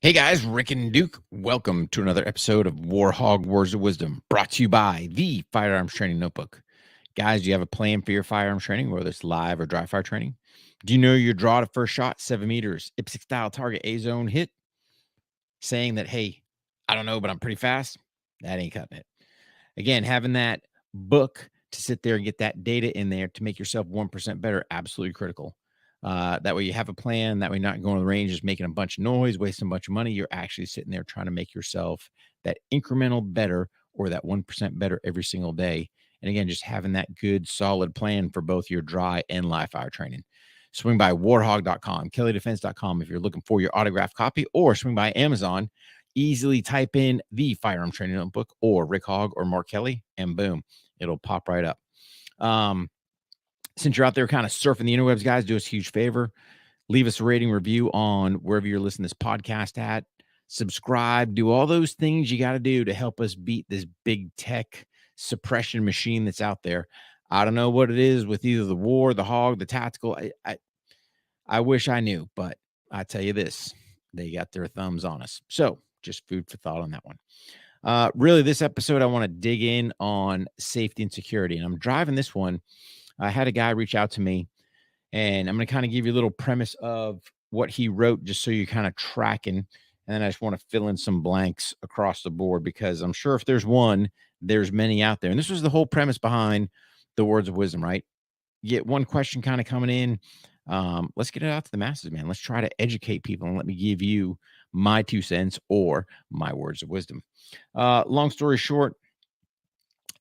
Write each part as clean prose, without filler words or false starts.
Hey guys, Rick and Duke. Welcome to another episode of Hogg Words of Wisdom, brought to you by the Firearms Training Notebook. Guys, do you have a plan for your firearms training, whether it's live or dry fire training? Do you know your draw to first shot, 7 meters, IPSC style target A zone hit? Saying that, hey, I don't know, but I'm pretty fast? That ain't cutting it. Again, having that book to sit there and get that data in there to make yourself 1% better, absolutely critical. That way you have a plan. That way you're not going to the range, just making a bunch of noise, wasting a bunch of money. You're actually sitting there trying to make yourself that incremental better or that 1% better every single day. And again, just having that good, solid plan for both your dry and live fire training. Swing by warhog.com, kellydefense.com if you're looking for your autographed copy, or swing by Amazon. Easily type in the Firearm Training Notebook or Rick Hogg or Mark Kelley, and boom, it'll pop right up. Since you're out there kind of surfing the interwebs, guys, do us a huge favor. Leave us a rating review on wherever you're listening to this podcast at. Subscribe, do all those things you got to do to help us beat this big tech suppression machine that's out there. I don't know what it is with either the war, the hog, the tactical. I wish I knew, but I tell you this, they got their thumbs on us. So just food for thought on that one. Really, this episode, I want to dig in on safety and security. And I'm driving this one. I had a guy reach out to me, and I'm going to kind of give you a little premise of what he wrote, just so you're kind of tracking. And then I just want to fill in some blanks across the board, because I'm sure if there's one, there's many out there. And this was the whole premise behind the words of wisdom, right? You get one question kind of coming in. Let's get it out to the masses, man. Let's try to educate people, and let me give you my 2 cents or my words of wisdom. Long story short,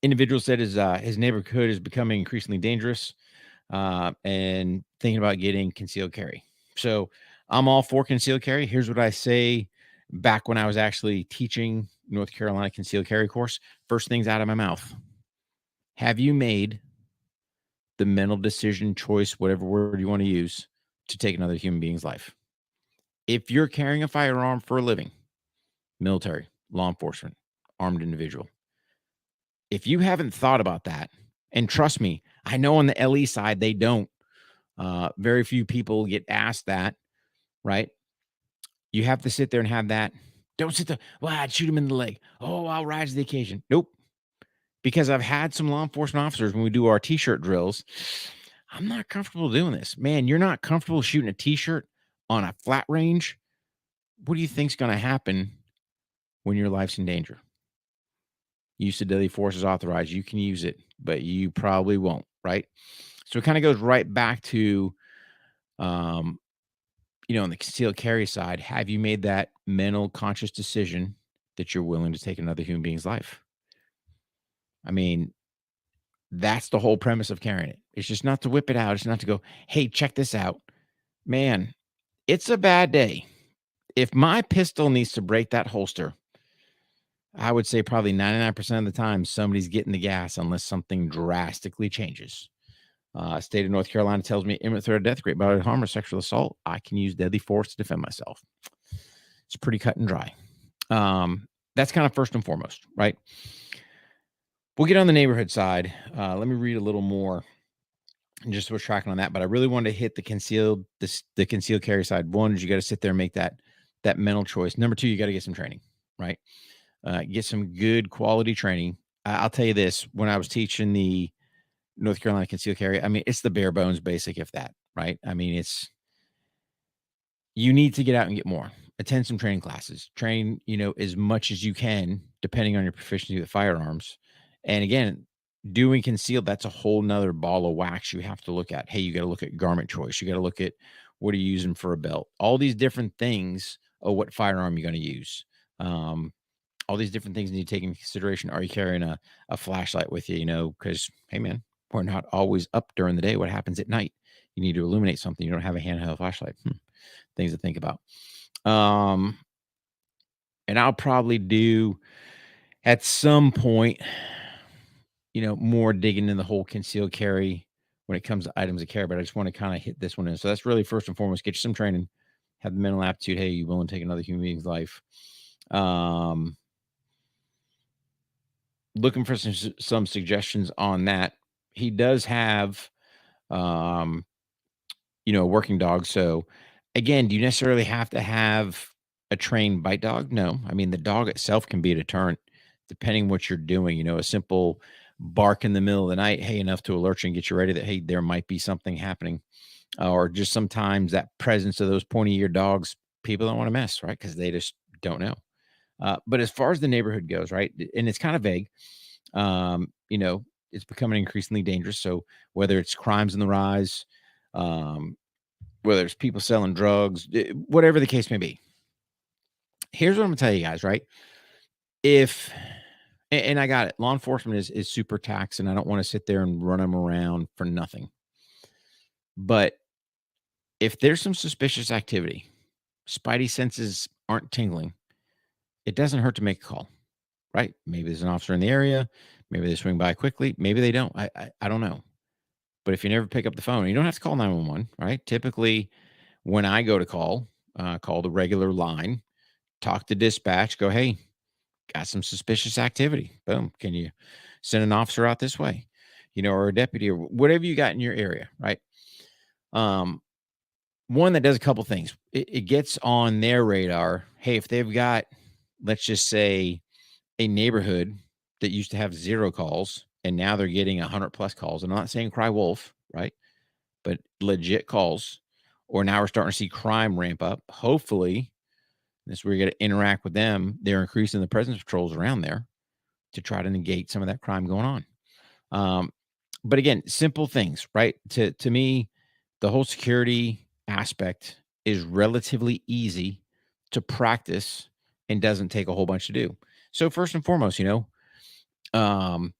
individual said his neighborhood is becoming increasingly dangerous, and thinking about getting concealed carry. So I'm all for concealed carry. Here's what I say back when I was actually teaching North Carolina concealed carry course. First things out of my mouth. Have you made the mental decision, choice, whatever word you want to use, to take another human being's life? If you're carrying a firearm for a living, military, law enforcement, armed individual, if you haven't thought about that, and trust me, I know on the LE side, they don't. Very few people get asked that, right? You have to sit there and have that. Don't sit there, well, I'd shoot him in the leg. Oh, I'll rise to the occasion. Nope. Because I've had some law enforcement officers, when we do our t-shirt drills, I'm not comfortable doing this. Man, you're not comfortable shooting a t-shirt on a flat range. What do you think's going to happen when your life's in danger? Use of deadly force is authorized. You can use it, but you probably won't, right? So it kind of goes right back to, on the concealed carry side, have you made that mental, conscious decision that you're willing to take another human being's life? I mean, that's the whole premise of carrying it. It's just not to whip it out. It's not to go, hey, check this out. Man, it's a bad day. If my pistol needs to break that holster, I would say probably 99% of the time somebody's getting the gas, unless something drastically changes. State of North Carolina tells me imminent threat of death, great bodily harm, or sexual assault, I can use deadly force to defend myself. It's pretty cut and dry. That's kind of first and foremost, right? We'll get on the neighborhood side. Let me read a little more and just was tracking on that. But I really wanted to hit the concealed carry side. One is you got to sit there and make that mental choice. Number two, you got to get some training, right? Get some good quality training. I'll tell you this: when I was teaching the North Carolina concealed carry, I mean, it's the bare bones basic, if that, right? I mean, you need to get out and get more. Attend some training classes. Train, as much as you can, depending on your proficiency with firearms. And again, doing concealed, that's a whole nother ball of wax you have to look at. Hey, you got to look at garment choice. You got to look at what are you using for a belt. All these different things of what firearm you're going to use. All these different things need to take into consideration. Are you carrying a flashlight with you? Because, hey, man, we're not always up during the day. What happens at night? You need to illuminate something. You don't have a handheld flashlight. Things to think about. And I'll probably do at some point, more digging in the whole concealed carry when it comes to items of care, but I just want to kind of hit this one in. So that's really first and foremost, get you some training, have the mental aptitude. Hey, you willing to take another human being's life? Looking for some suggestions on that. He does have, a working dog. So again, do you necessarily have to have a trained bite dog? No. I mean, the dog itself can be a deterrent depending what you're doing. A simple bark in the middle of the night, hey, enough to alert you and get you ready that, hey, there might be something happening. Or just sometimes that presence of those pointy eared dogs, people don't want to mess, right? Because they just don't know. But as far as the neighborhood goes, right, and it's kind of vague, um, you know, it's becoming increasingly dangerous. So whether it's crimes in the rise, um, whether it's people selling drugs, whatever the case may be, here's what I'm gonna tell you guys, right? If and I got it, law enforcement is super taxed, and I don't want to sit there and run them around for nothing. But if there's some suspicious activity, spidey senses aren't tingling, it doesn't hurt to make a call, right? Maybe there's an officer in the area, maybe they swing by quickly, maybe they don't. I don't know. But if you never pick up the phone, you don't have to call 911, right? Typically, when I go to call the regular line, talk to dispatch, go, hey, got some suspicious activity. Boom. Can you send an officer out this way? Or a deputy or whatever you got in your area, right? Um, One that does a couple things. It gets on their radar. Hey, if they've got, let's just say, a neighborhood that used to have 0 calls and now they're getting 100 plus calls. And I'm not saying cry wolf, right? But legit calls. Or now we're starting to see crime ramp up. Hopefully, this is where you got to interact with them. They're increasing the presence patrols around there to try to negate some of that crime going on. But again, simple things, right? To me, the whole security aspect is relatively easy to practice and doesn't take a whole bunch to do. So first and foremost, um,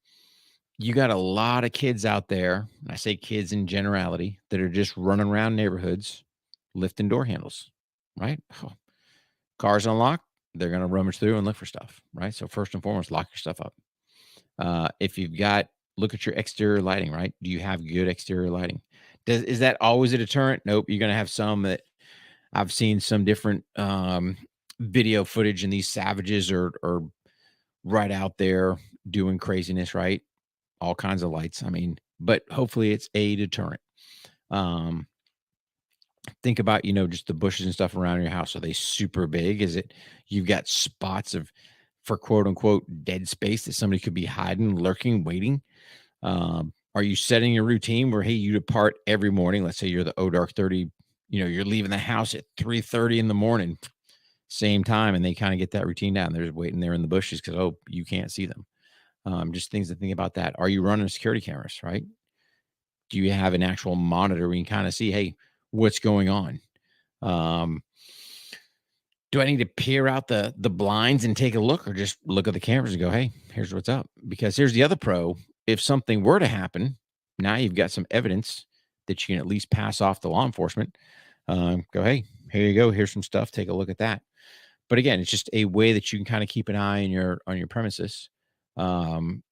you got a lot of kids out there. And I say kids in generality that are just running around neighborhoods, lifting door handles, right? Cars unlocked, they're going to rummage through and look for stuff, right? So first and foremost, lock your stuff up. If you've got, look at your exterior lighting, right? Do you have good exterior lighting? Is that always a deterrent? Nope. You're going to have some that I've seen some different video footage, and these savages are right out there doing craziness, right? All kinds of lights. I mean, but hopefully it's a deterrent. Um, think about, just the bushes and stuff around your house. Are they super big? Is it, you've got spots for quote unquote dead space that somebody could be hiding, lurking, waiting? Are you setting a routine where, hey, you depart every morning? Let's say you're the dark 30, you're leaving the house at 3:30 in the morning, same time, and they kind of get that routine down. They're just waiting there in the bushes because, oh, you can't see them. Just things to think about that. Are you running security cameras, right? Do you have an actual monitor where you can kind of see, hey, what's going on? Um, do I need to peer out the blinds and take a look, or just look at the cameras and go, hey, here's what's up? Because here's the other pro. If something were to happen, now you've got some evidence that you can at least pass off to law enforcement. Go, hey, here you go. Here's some stuff. Take a look at that. But again, it's just a way that you can kind of keep an eye on your premises. Um,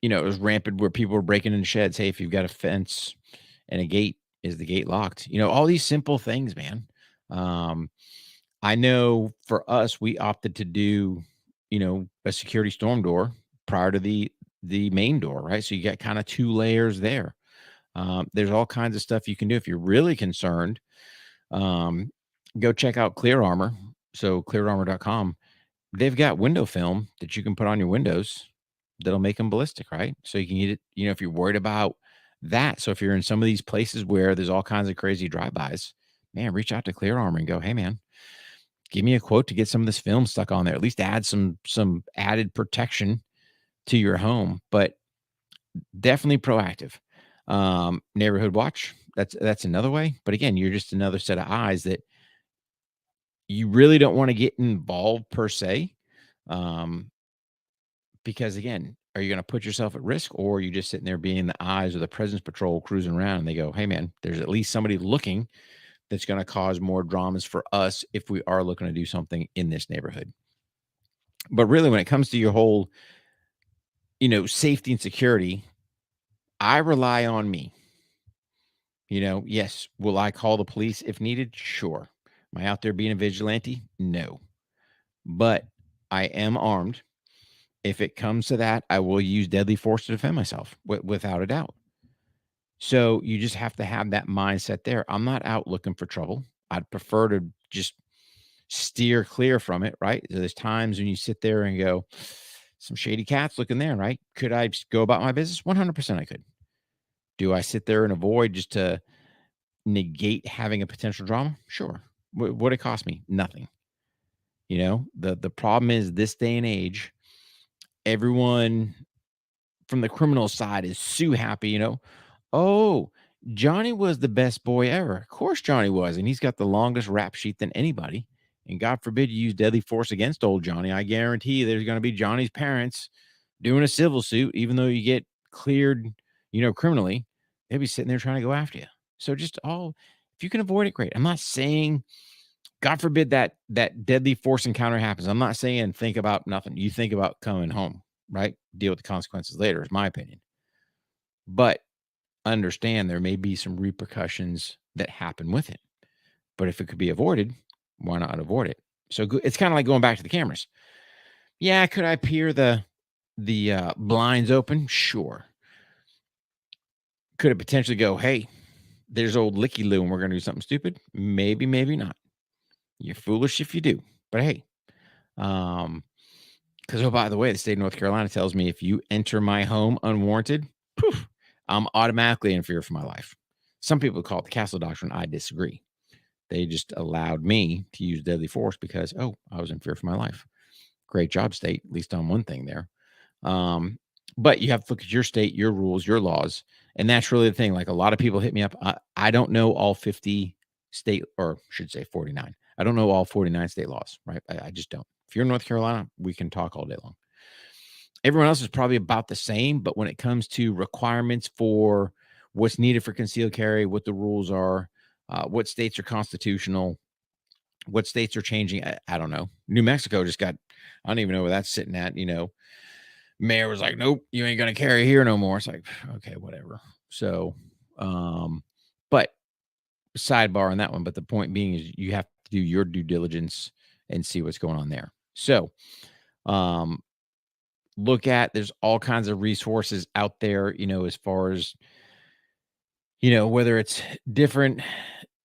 it was rampant where people were breaking into sheds. Hey, if you've got a fence and a gate, is the gate locked? All these simple things, man. I know for us, we opted to do, a security storm door prior to the main door, right? So you got kind of 2 layers there. There's all kinds of stuff you can do if you're really concerned. Go check out Clear Armor. So cleararmor.com. They've got window film that you can put on your windows that'll make them ballistic, right? So you can get it, if you're worried about that. So if you're in some of these places where there's all kinds of crazy drive-bys, man, reach out to Clear Armor and go, hey man, give me a quote to get some of this film stuck on there. At least add some added protection to your home, but definitely proactive. Neighborhood watch, that's another way. But again, you're just another set of eyes that you really don't want to get involved per se. Because again, are you going to put yourself at risk, or are you just sitting there being the eyes of the presence patrol cruising around and they go, hey man, there's at least somebody looking that's going to cause more dramas for us if we are looking to do something in this neighborhood. But really, when it comes to your whole, safety and security, I rely on me. Yes, will I call the police if needed? Sure. Am I out there being a vigilante? No. But I am armed. If it comes to that, I will use deadly force to defend myself without a doubt. So you just have to have that mindset there. I'm not out looking for trouble. I'd prefer to just steer clear from it, right? So there's times when you sit there and go, some shady cats looking there, right? Could I just go about my business? 100% I could. Do I sit there and avoid just to negate having a potential drama? Sure. What it cost me? Nothing. The problem is this day and age, everyone from the criminal side is so happy. Oh, Johnny was the best boy ever. Of course Johnny was, and he's got the longest rap sheet than anybody. And God forbid you use deadly force against old Johnny. I guarantee there's going to be Johnny's parents doing a civil suit, even though you get cleared, criminally. They'll be sitting there trying to go after you. So if you can avoid it, great. I'm not saying, God forbid that deadly force encounter happens. I'm not saying think about nothing. You think about coming home, right? Deal with the consequences later, is my opinion. But understand there may be some repercussions that happen with it. But if it could be avoided, why not avoid it? So it's kind of like going back to the cameras. Yeah, could I peer the blinds open? Sure. Could it potentially go, hey, there's old Licky Lou and we're going to do something stupid? Maybe, maybe not. You're foolish if you do. But hey, because, oh, by the way, the state of North Carolina tells me if you enter my home unwarranted, poof, I'm automatically in fear for my life. Some people call it the castle doctrine. I disagree. They just allowed me to use deadly force because, I was in fear for my life. Great job, state, at least on one thing there. But you have to look at your state, your rules, your laws. And that's really the thing. Like a lot of people hit me up. I don't know all 50 state, or should say 49. I don't know all 49 state laws, right? I just don't. If you're in North Carolina, we can talk all day long. Everyone else is probably about the same, but when it comes to requirements for what's needed for concealed carry, what the rules are, what states are constitutional, what states are changing, I don't know. New Mexico just got, I don't even know where that's sitting at. Mayor was like, nope, you ain't going to carry here no more. It's like, okay, whatever. So, but sidebar on that one. But the point being is you have to do your due diligence and see what's going on there. So, there's all kinds of resources out there, as far as, whether it's different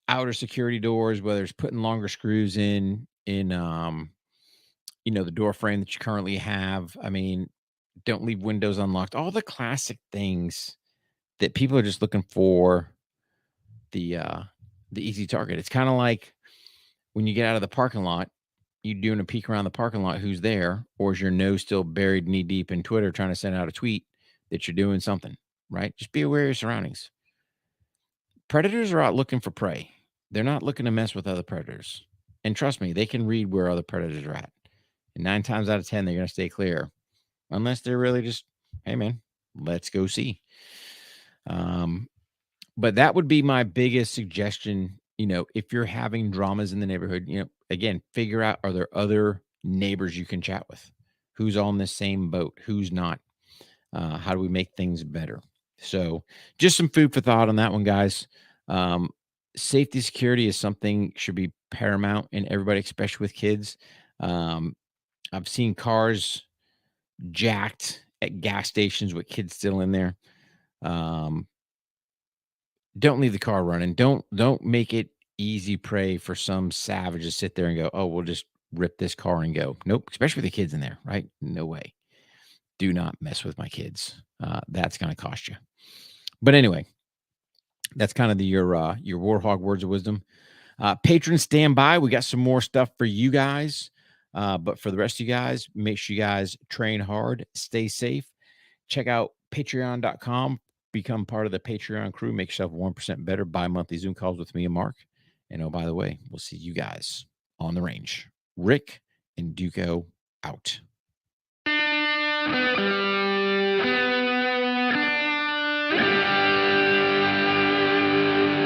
outer security doors, whether it's putting longer screws in, the door frame that you currently have. I mean, don't leave windows unlocked. All the classic things that people are just looking for the easy target. It's kind of like when you get out of the parking lot, you doing a peek around the parking lot, who's there, or is your nose still buried knee deep in Twitter trying to send out a tweet that you're doing something, right? Just be aware of your surroundings. Predators are out looking for prey. They're not looking to mess with other predators. And trust me, they can read where other predators are at. And 9 times out of 10, they're going to stay clear. Unless they're really just, hey, man, let's go see. But that would be my biggest suggestion. If you're having dramas in the neighborhood, again, figure out, are there other neighbors you can chat with? Who's on the same boat? Who's not? How do we make things better? So just some food for thought on that one, guys. Safety, security is something should be paramount in everybody, especially with kids. I've seen cars jacked at gas stations with kids still in there. Don't leave the car running. Don't make it easy prey for some savage to sit there and go, oh, we'll just rip this car and go. Nope. Especially with the kids in there, right? No way. Do not mess with my kids. That's going to cost you. But anyway, that's kind of your Warhog words of wisdom. Patrons, stand by. We got some more stuff for you guys. But for the rest of you guys, make sure you guys train hard, stay safe. Check out patreon.com. Become part of the Patreon crew. Make yourself 1% better. Bi-monthly Zoom calls with me and Mark. And oh, by the way, we'll see you guys on the range. Rick and Duco out.